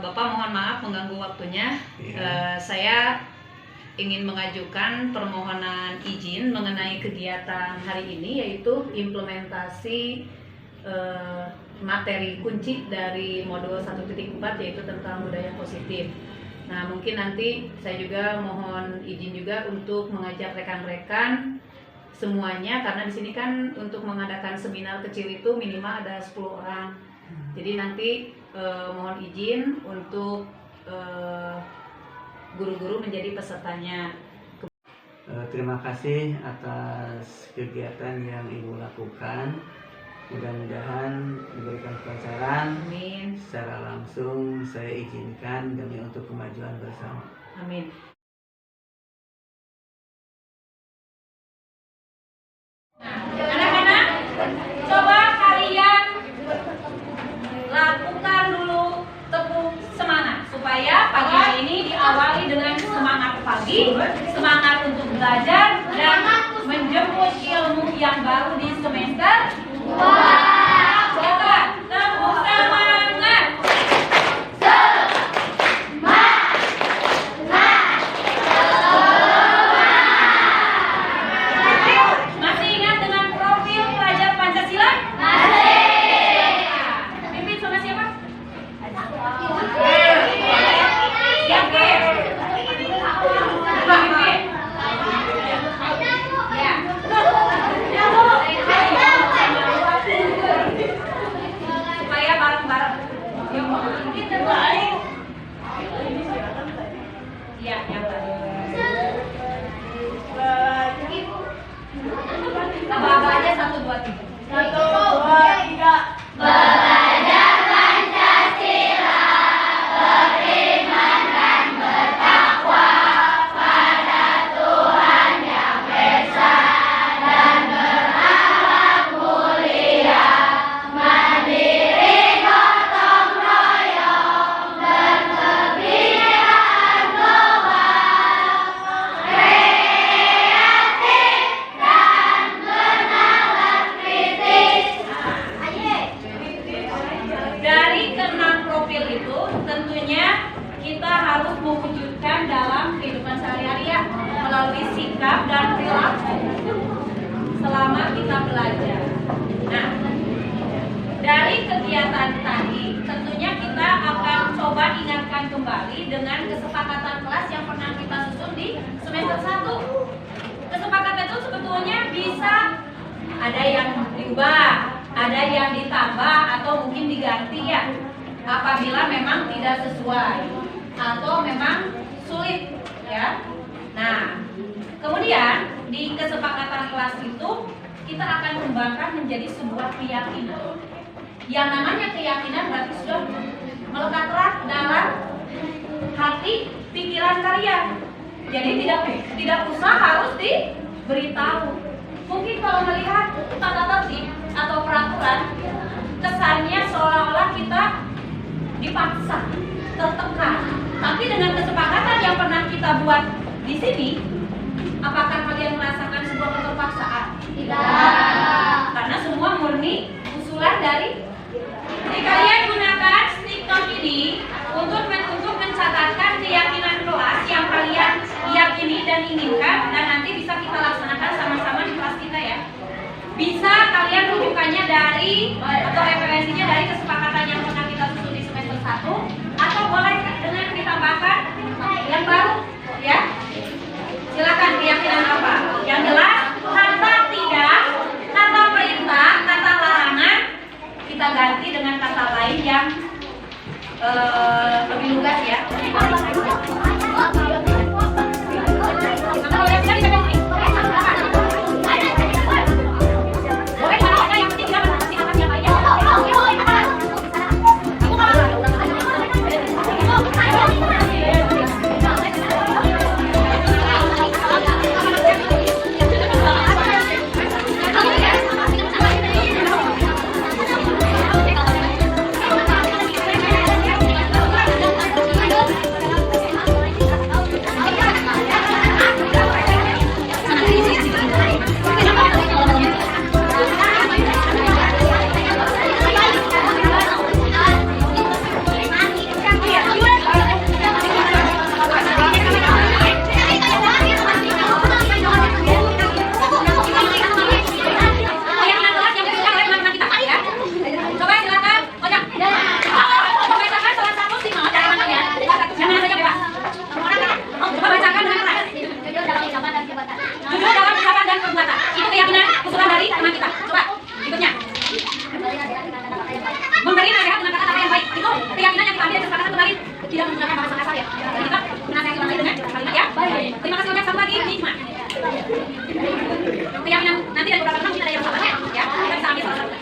Bapak mohon maaf mengganggu waktunya. Iya. Saya ingin mengajukan permohonan izin mengenai kegiatan hari ini, yaitu implementasi materi kunci dari modul 1.4, yaitu tentang budaya positif. Nah, mungkin nanti saya juga mohon izin juga untuk mengajak rekan-rekan semuanya, karena di sini kan untuk mengadakan seminar kecil itu minimal ada 10 orang. Jadi nanti mohon izin untuk guru-guru menjadi pesertanya. Terima kasih atas kegiatan yang Ibu lakukan. Mudah-mudahan diberikan kelancaran. Amin. Secara langsung saya izinkan demi untuk kemajuan bersama. Amin. Anak-anak, coba kalian lakukan dulu tepuk semangat supaya pagi hari ini diawali dengan semangat pagi, semangat untuk belajar dan menjemput ilmu yang baru di semester 2. Coba tepuk semangat. Masih ingat dengan profil pelajar Pancasila? Masih. Pimpin sama siapa? Yakin? Pimpin. Ya. Supaya bareng-bareng. Yuk. Ya, yang tadi. Abang aja 1, 2, 3. 1, 2, 3. Belajar Pancasila, beriman dan bertakwa pada Tuhan Yang Esa dan berakhlak mulia, mandiri gotong royong, berkebiayaan global, kreatif dan bernalar kritis. Dari ke-6 profil itu tentunya kita harus mewujudkan dalam kehidupan sehari-hari ya, melalui sikap dan perilaku selama kita belajar. Nah, dari kegiatan tadi tentunya kita akan coba ingatkan kembali dengan kesepakatan kelas yang pernah kita susun di semester 1. Kesepakatan itu sebetulnya bisa ada yang diubah, ada yang ditambah atau mungkin diganti ya, apabila memang tidak sesuai atau memang sulit ya. Nah, kemudian di kesepakatan kelas itu kita akan kembangkan menjadi sebuah keyakinan. Yang namanya keyakinan berarti sudah melekat erat dalam hati pikiran kalian. Jadi tidak usah harus diberitahu. Mungkin kalau melihat tata tertib atau peraturan, kesannya seolah-olah kita dipaksa, tertekan. Tapi dengan kesepakatan yang pernah kita buat di sini, apakah kalian merasakan sebuah keterpaksaan? Tidak. Karena semua murni usulan dari. Jadi kalian gunakan stiker ini untuk mencatatkan keyakinan kelas yang kalian yakini dan inginkan, dan nanti bisa kita laksanakan sama-sama di kelas kita ya. Bisa kalian rujukannya dari atau referensinya dari kesepakatan yang pernah kita susun di semester 1, atau boleh dengan ditambahkan yang baru ya. Silakan keyakinan apa? Yang jelas kata tidak, kata perintah, kata larangan kita ganti dengan kata lain yang lebih lugas ya. jangan asal-asal ya. Dan kita menasihati orang lain dengan kalimat ya. Terima kasih banyak, satu lagi nikmat. Keyakinan nanti dari beberapa teman mungkin ada yang salah ya. Kita bisa ambil salah satu.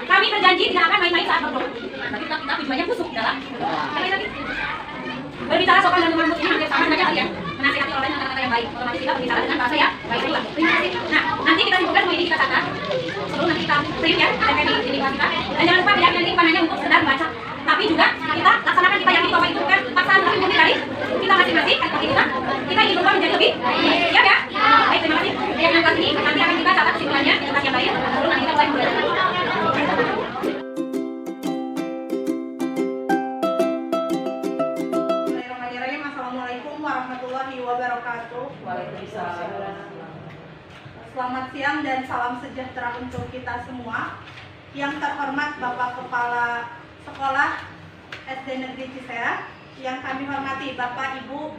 Kami berjanji tidak akan main-main saat berdoa. Tapi kita tujuannya khusus dalam berbicara sopan dan lembut ini hampir sama saja ya. Menasihati orang lain dengan kata-kata yang baik. Otomatis kita berbicara dengan bahasa ya baik pula. Terima kasih. Nah, nanti kita sebutkan semua ini kita catat. Sebelum nanti kita print ya, ada di kelas kita. Dan jangan lupa tidak nanti bukan hanya untuk sekedar baca, tapi juga kita laksanakan, kita yakini bahwa itu bukan paksaan tapi mungkin dari kita masing-masing. Seperti itu kan? Kita ingin berubah menjadi lebih siap ya. Baik, terima kasih. Keyakinan kelas ini nanti akan kita catat kesimpulannya di kelas yang lain. Sebelum nanti kita mulai belajar. Assalamualaikum warahmatullahi wabarakatuh. Waalaikumsalam. Selamat siang dan salam sejahtera untuk kita semua. Yang terhormat Bapak Kepala Sekolah SD Negeri Cisea, yang kami hormati Bapak Ibu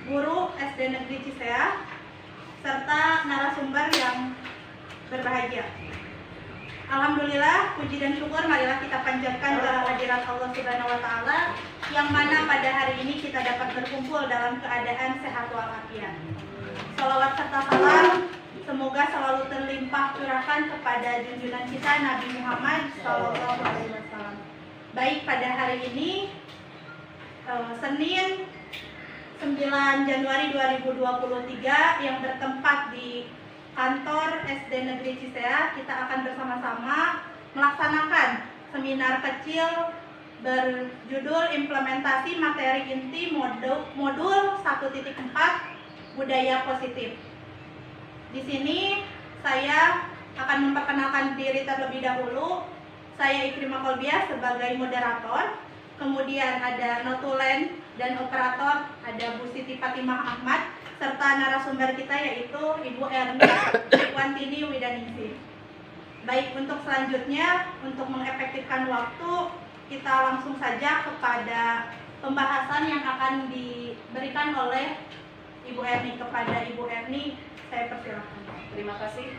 Guru SD Negeri Cisea, serta narasumber yang berbahagia. Alhamdulillah, puji dan syukur marilah kita panjatkan kehadirat Allah Subhanahu wa Ta'ala, yang mana pada hari ini kita dapat berkumpul dalam keadaan sehat walafiat. Salawat serta salam semoga selalu terlimpah curahkan kepada junjungan kita Nabi Muhammad SAW. Baik, pada hari ini Senin 9 Januari 2023 yang bertempat di kantor SD Negeri Cisea, kita akan bersama-sama melaksanakan seminar kecil berjudul Implementasi Materi Inti Modul 1.4 Budaya Positif. Di sini saya akan memperkenalkan diri terlebih dahulu. Saya Ikrimah Kolbiah sebagai moderator. Kemudian ada notulen dan operator, ada Bu Siti Fatimah Ahmad, serta narasumber kita yaitu Ibu Erni Wantini Widaningsih. Baik, untuk selanjutnya, untuk mengefektifkan waktu, kita langsung saja kepada pembahasan yang akan diberikan oleh Ibu Erni. Kepada Ibu Erni, saya persilakan. Terima kasih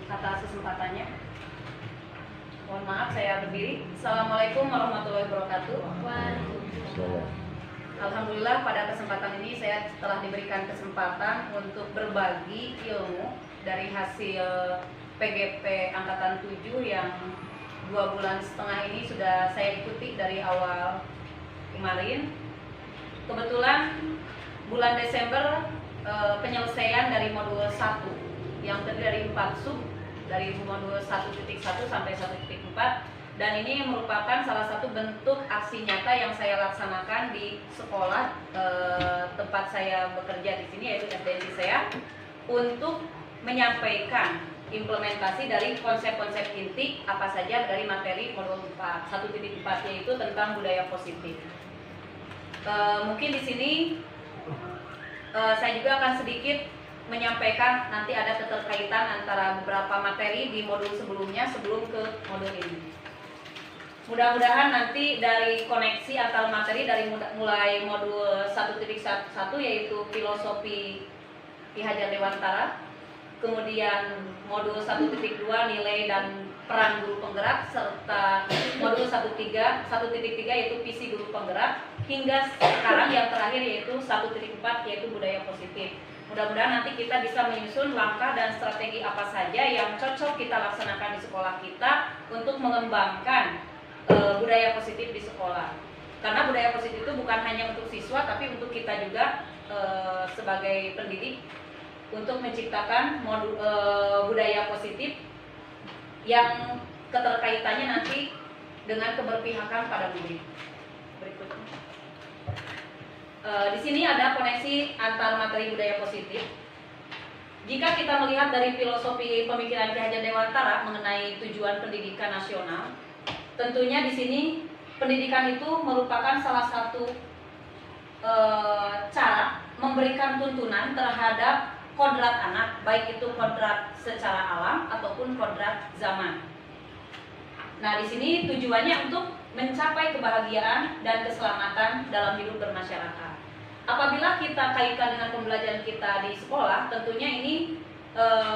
atas kesempatannya. Mohon maaf saya berdiri. Assalamualaikum warahmatullahi wabarakatuh. Alhamdulillah pada kesempatan ini saya telah diberikan kesempatan untuk berbagi ilmu dari hasil PGP Angkatan 7 yang 2,5 bulan ini sudah saya ikuti dari awal kemarin. Kebetulan bulan Desember penyelesaian dari modul 1 yang terdiri dari 4 sub, dari modul 1.1 sampai 1.4, dan ini merupakan salah satu bentuk aksi nyata yang saya laksanakan di sekolah tempat saya bekerja di sini, yaitu SD Cisea, untuk menyampaikan implementasi dari konsep-konsep inti apa saja dari materi modul 1.4, yaitu tentang budaya positif. Mungkin di sini saya juga akan sedikit menyampaikan, nanti ada keterkaitan antara beberapa materi di modul sebelumnya sebelum ke modul ini. Mudah-mudahan nanti dari koneksi antar materi dari mulai modul 1.1 yaitu filosofi Ki Hajar Dewantara, kemudian modul 1.2 nilai dan peran guru penggerak, serta modul 1.3 yaitu visi guru penggerak, hingga sekarang yang terakhir yaitu 1.4 yaitu budaya positif. Mudah-mudahan nanti kita bisa menyusun langkah dan strategi apa saja yang cocok kita laksanakan di sekolah kita untuk mengembangkan budaya positif di sekolah. Karena budaya positif itu bukan hanya untuk siswa, tapi untuk kita juga sebagai pendidik, untuk menciptakan budaya positif yang keterkaitannya nanti dengan keberpihakan pada murid. Berikutnya. Di sini ada koneksi antar materi budaya positif. Jika kita melihat dari filosofi pemikiran Ki Hajar Dewantara mengenai tujuan pendidikan nasional, tentunya di sini pendidikan itu merupakan salah satu cara memberikan tuntunan terhadap kodrat anak, baik itu kodrat secara alam ataupun kodrat zaman. Nah, di sini tujuannya untuk mencapai kebahagiaan dan keselamatan dalam hidup bermasyarakat. Apabila kita kaitkan dengan pembelajaran kita di sekolah, tentunya ini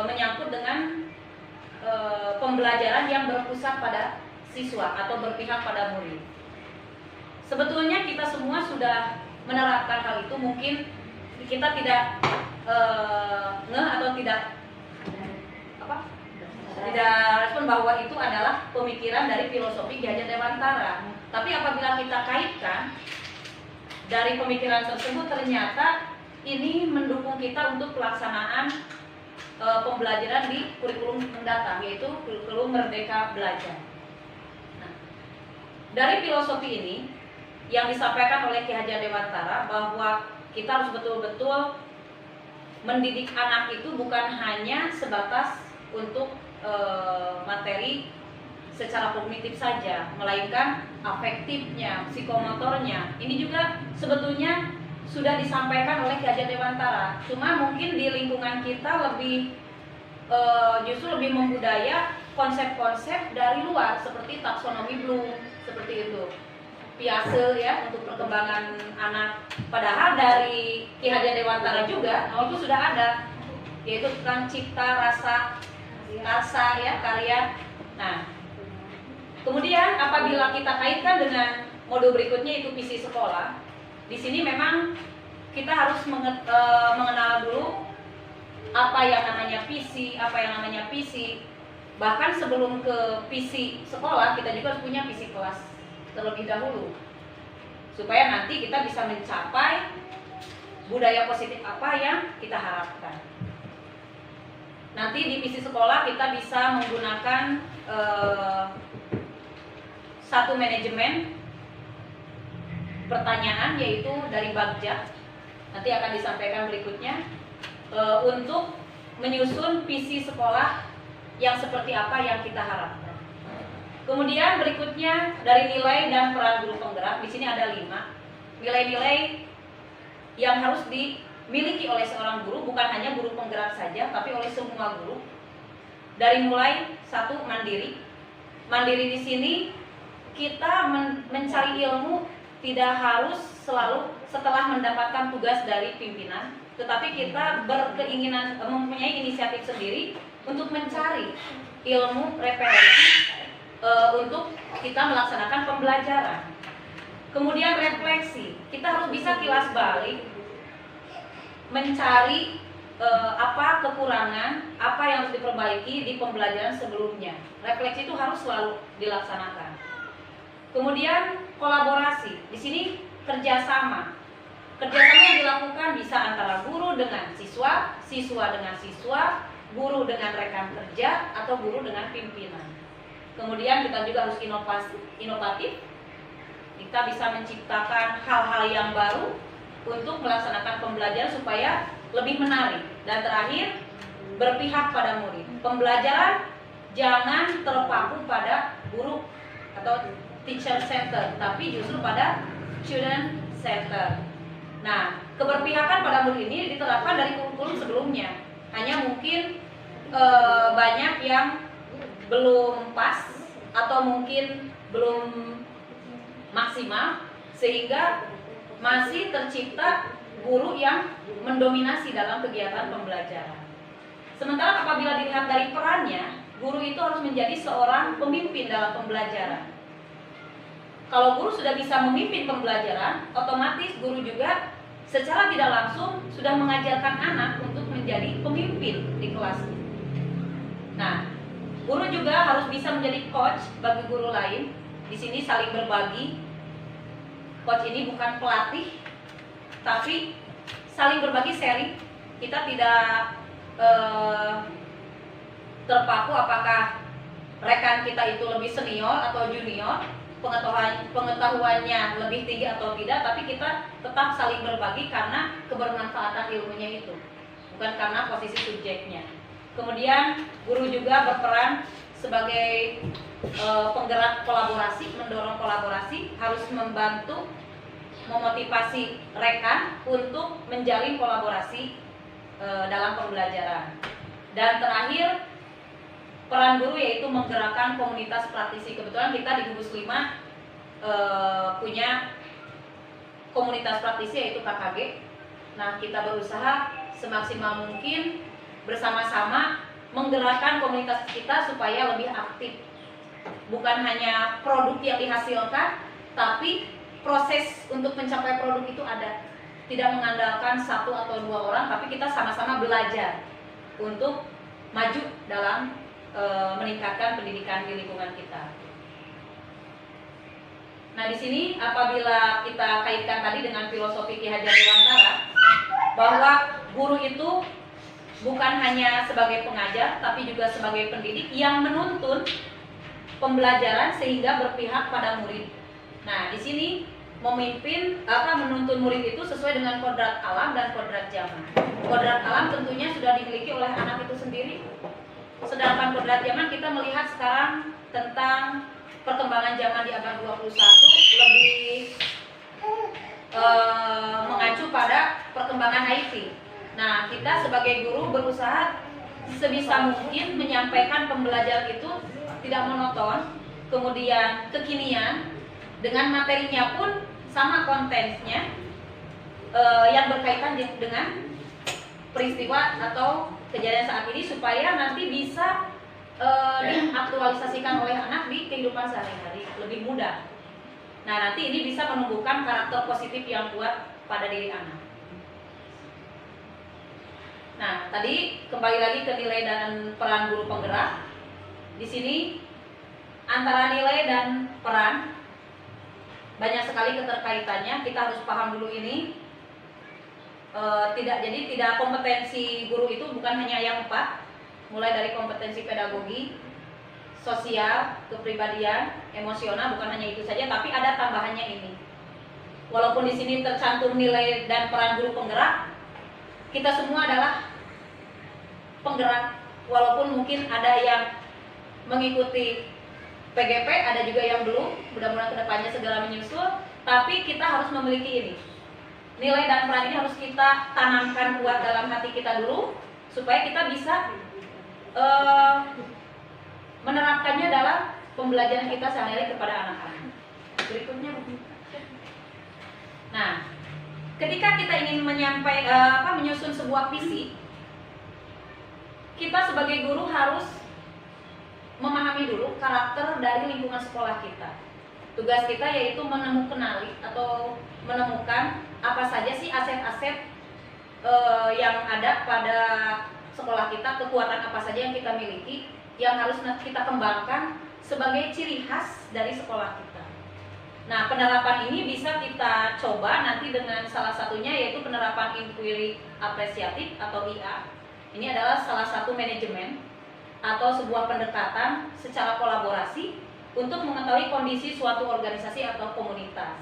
menyangkut dengan pembelajaran yang berpusat pada siswa atau berpihak pada murid. Sebetulnya kita semua sudah menerapkan hal itu, mungkin kita tidak tidak respon bahwa itu adalah pemikiran dari filosofi Ki Hajar Dewantara. Tapi apabila kita kaitkan dari pemikiran tersebut, ternyata ini mendukung kita untuk pelaksanaan pembelajaran di kurikulum mendatang, yaitu kurikulum Merdeka Belajar. Nah, dari filosofi ini yang disampaikan oleh Ki Hajar Dewantara bahwa kita harus betul-betul mendidik anak itu bukan hanya sebatas untuk materi secara kognitif saja, melainkan afektifnya, psikomotornya. Ini juga sebetulnya sudah disampaikan oleh Ki Hajar Dewantara. Cuma mungkin di lingkungan kita justru lebih membudaya konsep-konsep dari luar seperti taksonomi Bloom, seperti itu. Piase ya untuk perkembangan anak. Padahal dari Ki Hajar Dewantara juga itu sudah ada, yaitu tentang cipta rasa ya, karya. Nah, kemudian apabila kita kaitkan dengan mode berikutnya, itu visi sekolah. Di sini memang kita harus mengenal dulu apa yang namanya visi, Bahkan sebelum ke visi sekolah, kita juga harus punya visi kelas terlebih dahulu, supaya nanti kita bisa mencapai budaya positif apa yang kita harapkan. Nanti di visi sekolah kita bisa menggunakan satu manajemen pertanyaan, yaitu dari Bagja, nanti akan disampaikan berikutnya, untuk menyusun visi sekolah yang seperti apa yang kita harapkan. Kemudian berikutnya dari nilai dan peran guru penggerak. Di sini ada 5 nilai-nilai yang harus dimiliki oleh seorang guru, bukan hanya guru penggerak saja, tapi oleh semua guru. Dari mulai 1, mandiri. Mandiri di sini kita mencari ilmu tidak harus selalu setelah mendapatkan tugas dari pimpinan, tetapi kita berkeinginan, mempunyai inisiatif sendiri untuk mencari ilmu referensi untuk kita melaksanakan pembelajaran. Kemudian refleksi, kita harus bisa kilas balik, mencari apa kekurangan, apa yang harus diperbaiki di pembelajaran sebelumnya. Refleksi itu harus selalu dilaksanakan. Kemudian kolaborasi, di sini kerjasama. Kerjasama yang dilakukan bisa antara guru dengan siswa, siswa dengan siswa, guru dengan rekan kerja, atau guru dengan pimpinan. Kemudian kita juga harus inovatif. Kita bisa menciptakan hal-hal yang baru untuk melaksanakan pembelajaran supaya lebih menarik. Dan terakhir, berpihak pada murid. Pembelajaran jangan terpaku pada guru atau teacher center, tapi justru pada student center. Nah, keberpihakan pada murid ini diterapkan dari kurikulum sebelumnya. Hanya mungkin banyak yang belum pas atau mungkin belum maksimal, sehingga masih tercipta guru yang mendominasi dalam kegiatan pembelajaran. Sementara apabila dilihat dari perannya, guru itu harus menjadi seorang pemimpin dalam pembelajaran. Kalau guru sudah bisa memimpin pembelajaran, otomatis guru juga secara tidak langsung sudah mengajarkan anak untuk menjadi pemimpin di kelasnya. Nah, guru juga harus bisa menjadi coach bagi guru lain. Di sini saling berbagi. Coach ini bukan pelatih, tapi saling berbagi, sharing. Kita tidak terpaku apakah rekan kita itu lebih senior atau junior, pengetahuannya lebih tinggi atau tidak, tapi kita tetap saling berbagi karena kebermanfaatan ilmunya itu, bukan karena posisi subjeknya. Kemudian guru juga berperan sebagai penggerak kolaborasi, mendorong kolaborasi, harus membantu memotivasi rekan untuk menjalin kolaborasi dalam pembelajaran. Dan terakhir, peran guru yaitu menggerakkan komunitas praktisi. Kebetulan kita di Gugus 5 punya komunitas praktisi yaitu KKG. Nah, kita berusaha semaksimal mungkin bersama-sama menggerakkan komunitas kita supaya lebih aktif bukan hanya produk yang dihasilkan, tapi proses untuk mencapai produk itu ada. Tidak mengandalkan satu atau dua orang, tapi kita sama-sama belajar untuk maju dalam meningkatkan pendidikan di lingkungan kita. Nah, di sini apabila kita kaitkan tadi dengan filosofi Ki Hajar Dewantara, bahwa guru itu bukan hanya sebagai pengajar, tapi juga sebagai pendidik yang menuntun pembelajaran sehingga berpihak pada murid. Nah, di sini menuntun murid itu sesuai dengan kodrat alam dan kodrat zaman. Kodrat alam tentunya sudah dimiliki oleh anak itu sendiri. Sedangkan kodrat zaman kita melihat sekarang tentang perkembangan zaman di abad 21 lebih mengacu pada perkembangan IT. Nah, kita sebagai guru berusaha sebisa mungkin menyampaikan pembelajaran itu tidak monoton, kemudian kekinian, dengan materinya pun sama kontennya yang berkaitan dengan peristiwa atau kejadian saat ini, supaya nanti bisa diaktualisasikan oleh anak di kehidupan sehari-hari lebih mudah. Nah, nanti ini bisa menumbuhkan karakter positif yang kuat pada diri anak. Nah, tadi kembali lagi ke nilai dan peran guru penggerak. Di sini antara nilai dan peran banyak sekali keterkaitannya. Kita harus paham dulu ini. Tidak kompetensi guru itu bukan hanya yang 4, mulai dari kompetensi pedagogi, sosial, kepribadian, emosional, bukan hanya itu saja, tapi ada tambahannya ini. Walaupun di sini tercantum nilai dan peran guru penggerak, kita semua adalah penggerak. Walaupun mungkin ada yang mengikuti PGP, ada juga yang belum, mudah-mudahan kedepannya segera menyusul, tapi kita harus memiliki ini. Nilai dan peran ini harus kita tanamkan kuat dalam hati kita dulu, supaya kita bisa menerapkannya dalam pembelajaran kita sehari-hari kepada anak-anak. Berikutnya, nah, ketika kita ingin menyusun sebuah visi, kita sebagai guru harus memahami dulu karakter dari lingkungan sekolah kita. Tugas kita yaitu menemukan apa saja sih aset-aset yang ada pada sekolah kita, kekuatan apa saja yang kita miliki, yang harus kita kembangkan sebagai ciri khas dari sekolah kita. Nah, penerapan ini bisa kita coba nanti dengan salah satunya yaitu penerapan inquiry apresiatif atau IA. Ini adalah salah satu manajemen atau sebuah pendekatan secara kolaborasi untuk mengetahui kondisi suatu organisasi atau komunitas.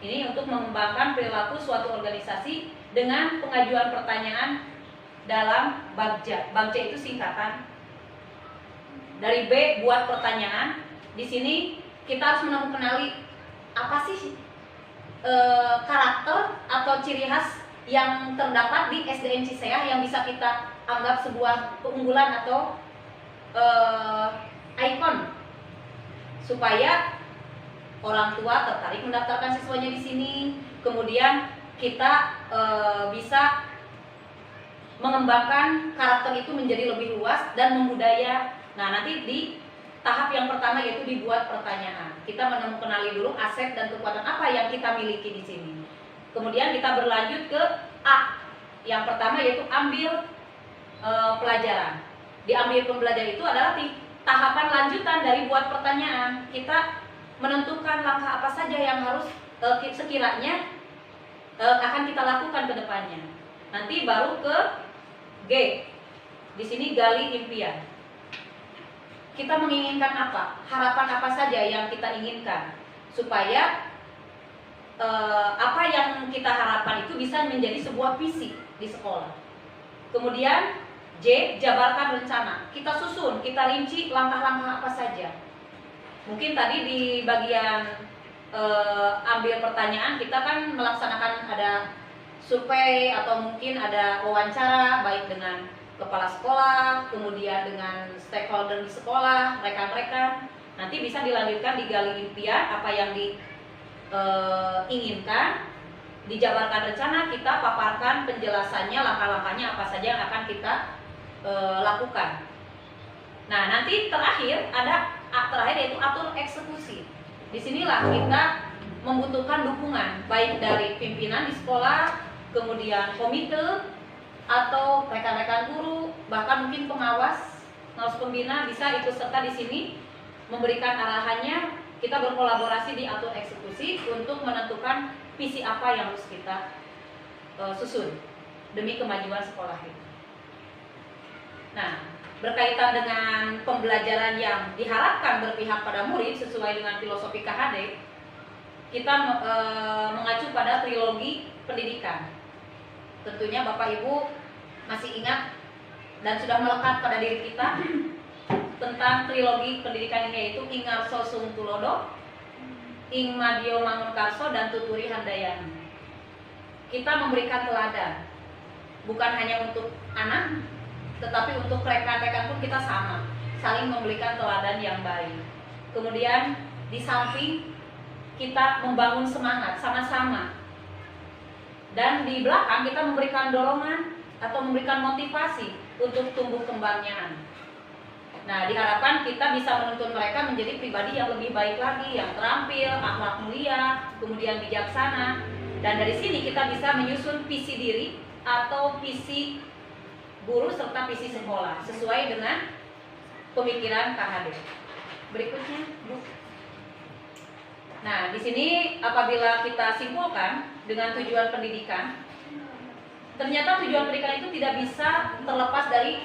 Ini untuk mengembangkan perilaku suatu organisasi dengan pengajuan pertanyaan dalam Bagja. Bagja itu singkatan dari B, buat pertanyaan. Di sini kita harus mengenali apa sih karakter atau ciri khas yang terdapat di SDN Ciseah yang bisa kita anggap sebuah keunggulan atau ikon, supaya orang tua tertarik mendaftarkan siswanya di sini. Kemudian kita bisa mengembangkan karakter itu menjadi lebih luas dan membudaya. Nah, nanti di tahap yang pertama yaitu dibuat pertanyaan. Kita mengenali dulu aset dan kekuatan apa yang kita miliki di sini. Kemudian kita berlanjut ke A. Yang pertama yaitu ambil pelajaran. Diambil pembelajaran itu adalah tahapan lanjutan dari buat pertanyaan. Kita menentukan langkah apa saja yang harus sekiranya akan kita lakukan ke depannya. Nanti baru ke G. Di sini gali impian. Kita menginginkan apa? Harapan apa saja yang kita inginkan supaya apa yang kita harapkan itu bisa menjadi sebuah visi di sekolah. Kemudian J, jabarkan rencana. Kita susun, kita rinci langkah-langkah apa saja. Mungkin tadi di bagian ambil pertanyaan kita kan melaksanakan ada survei atau mungkin ada wawancara baik dengan kepala sekolah, kemudian dengan stakeholder di sekolah, rekan-rekan. Nanti bisa dilanjutkan digali impian apa yang diinginkan, dijabarkan rencana, kita paparkan penjelasannya, langkah-langkahnya apa saja yang akan kita lakukan. Nah, nanti terakhir ada terakhir yaitu atur eksekusi. Disinilah kita membutuhkan dukungan baik dari pimpinan di sekolah, kemudian komite atau rekan-rekan guru, bahkan mungkin pengawas pembina bisa ikut serta di sini memberikan arahannya. Kita berkolaborasi di atur eksekusi untuk menentukan visi apa yang harus kita susun demi kemajuan sekolah itu. Nah, berkaitan dengan pembelajaran yang diharapkan berpihak pada murid sesuai dengan filosofi KHD, kita mengacu pada trilogi pendidikan. Tentunya Bapak Ibu masih ingat dan sudah melekat pada diri kita tentang trilogi pendidikan ini, yaitu Ingarso Sung Tulodo, Ing Madio Mangunkarso, dan Tuturi Handayani. Kita memberikan teladan, bukan hanya untuk anak, tetapi untuk rekan-rekan pun kita sama, saling memberikan teladan yang baik. Kemudian di samping kita membangun semangat sama-sama, dan di belakang kita memberikan dorongan atau memberikan motivasi untuk tumbuh kembangnya. Nah, diharapkan kita bisa menuntun mereka menjadi pribadi yang lebih baik lagi, yang terampil, akhlak mulia, kemudian bijaksana. Dan dari sini kita bisa menyusun visi diri atau visi guru serta visi sekolah sesuai dengan pemikiran KHD. Berikutnya, Bu. Nah, di sini apabila kita simpulkan dengan tujuan pendidikan, ternyata tujuan pendidikan itu tidak bisa terlepas dari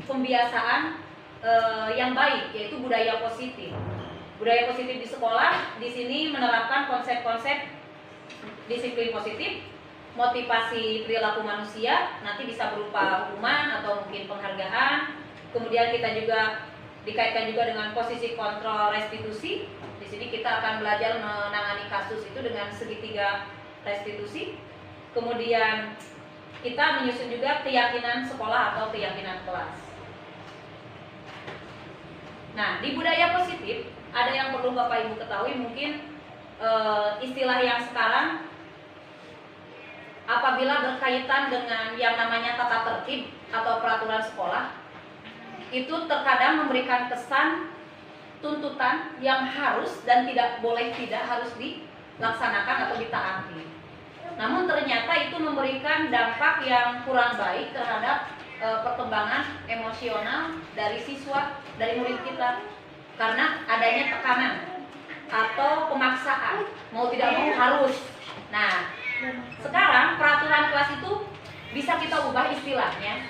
pembiasaan yang baik, yaitu budaya positif. Budaya positif di sekolah di sini menerapkan konsep-konsep disiplin positif, motivasi perilaku manusia, nanti bisa berupa hukuman atau mungkin penghargaan. Kemudian kita juga dikaitkan juga dengan posisi kontrol restitusi. Di sini kita akan belajar menangani kasus itu dengan segitiga restitusi. Kemudian kita menyusun juga keyakinan sekolah atau keyakinan kelas. Nah, di budaya positif ada yang perlu Bapak Ibu ketahui, mungkin istilah yang sekarang apabila berkaitan dengan yang namanya tata tertib atau peraturan sekolah, itu terkadang memberikan kesan tuntutan yang harus dan tidak boleh tidak harus dilaksanakan atau ditaati. Namun ternyata itu memberikan dampak yang kurang baik terhadap perkembangan emosional dari siswa, dari murid kita, karena adanya tekanan atau pemaksaan, mau tidak mau harus. Nah, sekarang peraturan kelas itu bisa kita ubah istilahnya,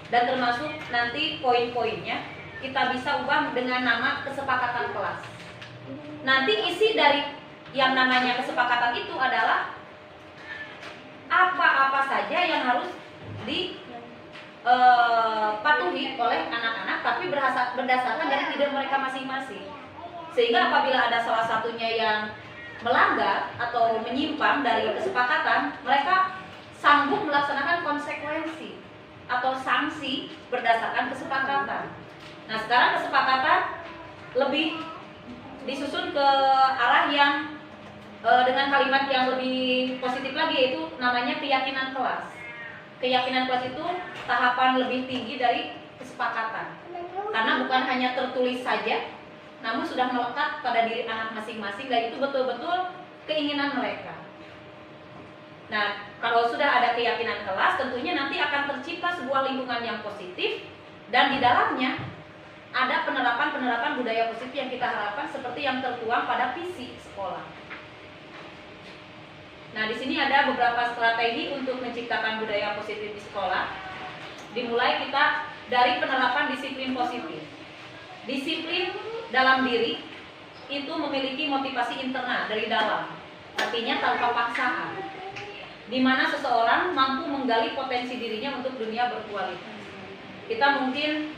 dan termasuk nanti poin-poinnya kita bisa ubah dengan nama kesepakatan kelas. Nanti isi dari yang namanya kesepakatan itu adalah apa-apa saja yang harus dipatuhi oleh anak-anak, tapi berdasarkan dari ide mereka masing-masing. Sehingga apabila ada salah satunya yang melanggar atau menyimpang dari kesepakatan, mereka sanggup melaksanakan konsekuensi atau sanksi berdasarkan kesepakatan. Nah, sekarang kesepakatan lebih disusun ke arah yang dengan kalimat yang lebih positif lagi, yaitu namanya keyakinan kelas. Keyakinan kelas itu tahapan lebih tinggi dari kesepakatan, karena bukan hanya tertulis saja, namun sudah melekat pada diri anak masing-masing, dan itu betul-betul keinginan mereka. Nah, kalau sudah ada keyakinan kelas, tentunya nanti akan tercipta sebuah lingkungan yang positif, dan di dalamnya ada penerapan-penerapan budaya positif yang kita harapkan seperti yang tertuang pada visi sekolah. Nah, di sini ada beberapa strategi untuk menciptakan budaya positif di sekolah. Dimulai kita dari penerapan disiplin positif. Disiplin dalam diri itu memiliki motivasi internal dari dalam, artinya tanpa paksaan, di mana seseorang mampu menggali potensi dirinya untuk dunia berkualitas. Kita mungkin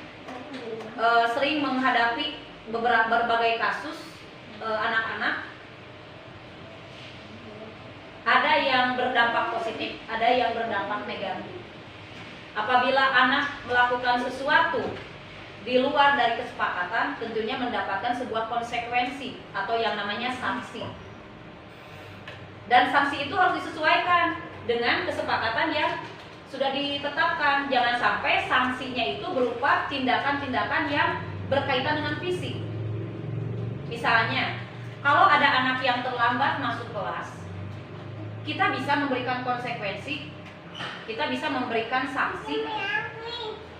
sering menghadapi berbagai kasus anak-anak, ada yang berdampak positif, ada yang berdampak negatif. Apabila anak melakukan sesuatu di luar dari kesepakatan, tentunya mendapatkan sebuah konsekuensi atau yang namanya sanksi. Dan sanksi itu harus disesuaikan dengan kesepakatan yang sudah ditetapkan. Jangan sampai sanksinya itu berupa tindakan-tindakan yang berkaitan dengan fisik. Misalnya, kalau ada anak yang terlambat masuk kelas, kita bisa memberikan konsekuensi, kita bisa memberikan sanksi,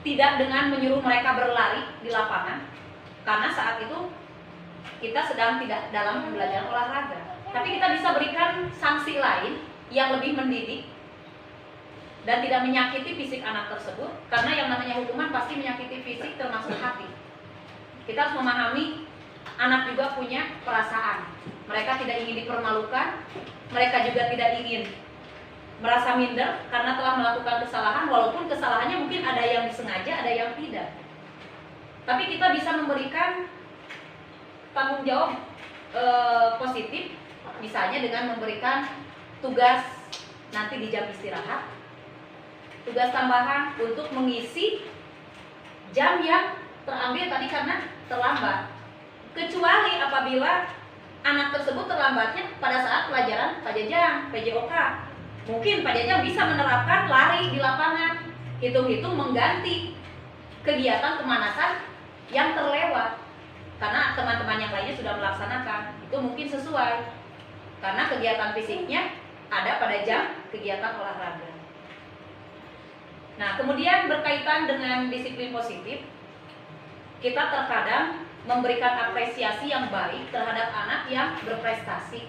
tidak dengan menyuruh mereka berlari di lapangan, karena saat itu kita sedang tidak dalam pembelajaran olahraga. Tapi kita bisa berikan sanksi lain yang lebih mendidik dan tidak menyakiti fisik anak tersebut, karena yang namanya hukuman pasti menyakiti fisik termasuk hati. Kita harus memahami anak juga punya perasaan. Mereka tidak ingin dipermalukan, mereka juga tidak ingin merasa minder karena telah melakukan kesalahan, walaupun kesalahannya mungkin ada yang disengaja, ada yang tidak. Tapi kita bisa memberikan tanggung jawab positif, misalnya dengan memberikan tugas nanti di jam istirahat, tugas tambahan untuk mengisi jam yang terambil tadi karena terlambat. Kecuali apabila anak tersebut terlambatnya pada saat pelajaran Pak Jajang, PJOK. Mungkin Pak Jajang bisa menerapkan lari di lapangan, hitung-hitung mengganti kegiatan pemanasan yang terlewat. Karena teman-teman yang lainnya sudah melaksanakan, itu mungkin sesuai. Karena kegiatan fisiknya ada pada jam kegiatan olahraga. Nah, kemudian berkaitan dengan disiplin positif, kita terkadang memberikan apresiasi yang baik terhadap anak yang berprestasi.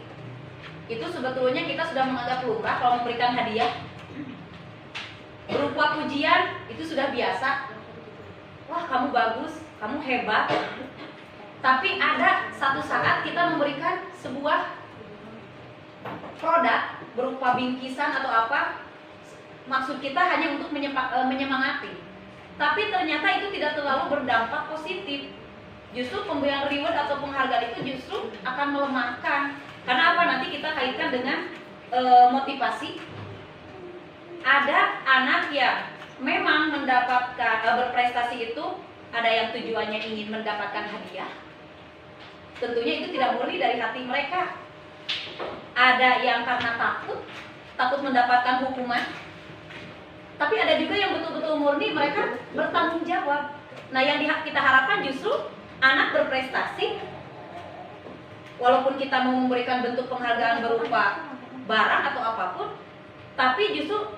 Itu sebetulnya kita sudah menganggap lumrah kalau memberikan hadiah. Berupa pujian, itu sudah biasa. Wah, kamu bagus, kamu hebat. Tapi ada satu saat kita memberikan sebuah produk berupa bingkisan atau apa, maksud kita hanya untuk menyemangati. Tapi ternyata itu tidak terlalu berdampak positif. Justru pemberian reward atau penghargaan itu justru akan melemahkan. Karena apa? Nanti kita kaitkan dengan motivasi. Ada anak yang memang mendapatkan berprestasi itu, ada yang tujuannya ingin mendapatkan hadiah. Tentunya itu tidak murni dari hati mereka. Ada yang karena takut mendapatkan hukuman. Tapi ada juga yang betul-betul murni, mereka bertanggung jawab. Nah, yang kita harapkan justru anak berprestasi, walaupun kita mau memberikan bentuk penghargaan berupa barang atau apapun, tapi justru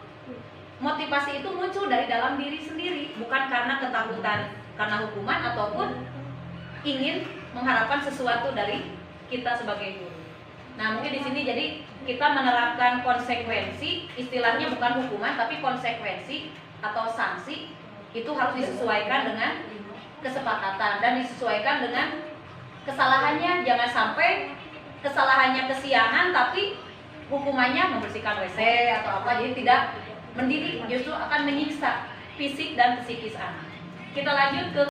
motivasi itu muncul dari dalam diri sendiri, bukan karena ketakutan karena hukuman ataupun ingin mengharapkan sesuatu dari kita sebagai guru. Nah, mungkin di sini jadi kita menerapkan konsekuensi, istilahnya bukan hukuman tapi konsekuensi atau sanksi, itu harus disesuaikan dengan kesepakatan dan disesuaikan dengan kesalahannya. Jangan sampai kesalahannya kesiangan tapi hukumannya membersihkan WC atau apa, jadi tidak mendidik, justru akan menyiksa fisik dan psikis anak. Kita lanjut ke